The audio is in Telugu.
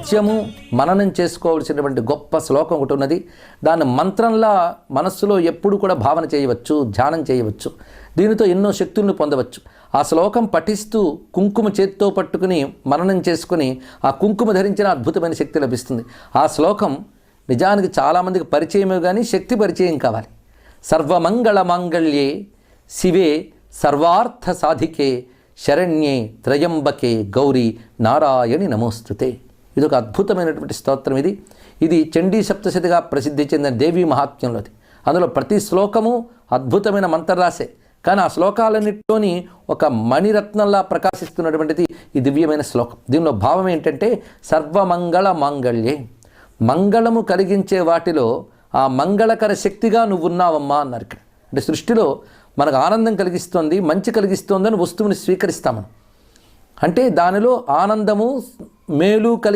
నిత్యము మననం చేసుకోవాల్సినటువంటి గొప్ప శ్లోకం ఒకటి ఉన్నది. దాన్ని మంత్రంలా మనస్సులో ఎప్పుడు కూడా భావన చేయవచ్చు, ధ్యానం చేయవచ్చు. దీనితో ఎన్నో శక్తులను పొందవచ్చు. ఆ శ్లోకం పఠిస్తూ కుంకుమ చేత్తో పట్టుకుని మననం చేసుకుని ఆ కుంకుమ ధరించిన అద్భుతమైన శక్తి లభిస్తుంది. ఆ శ్లోకం నిజానికి చాలామందికి పరిచయమే కానీ శక్తి పరిచయం కావాలి. సర్వమంగళ మాంగళ్యే శివే సర్వార్థ సాధికే శరణ్యే త్రయంబకే గౌరీ నారాయణి నమోస్తుతే. ఇది ఒక అద్భుతమైనటువంటి స్తోత్రం. ఇది చండీ సప్తశతిగా ప్రసిద్ధి చెందిన దేవీ మహాత్మ్యంలోది. అందులో ప్రతి శ్లోకము అద్భుతమైన మంత్రరాశే, కానీ ఆ శ్లోకాలన్నింటిలోని ఒక మణిరత్నంలా ప్రకాశిస్తున్నటువంటిది ఈ దివ్యమైన శ్లోకం. దీనిలో భావం ఏంటంటే సర్వమంగళ మాంగళ్యే, మంగళము కలిగించే వాటిలో ఆ మంగళకర శక్తిగా నువ్వు ఉన్నావమ్మా అన్నారు ఇక్కడ. అంటే సృష్టిలో మనకు ఆనందం కలిగిస్తోంది, మంచి కలిగిస్తోందని వస్తువుని స్వీకరిస్తాం మనం. అంటే దానిలో ఆనందము మేలు కలిగి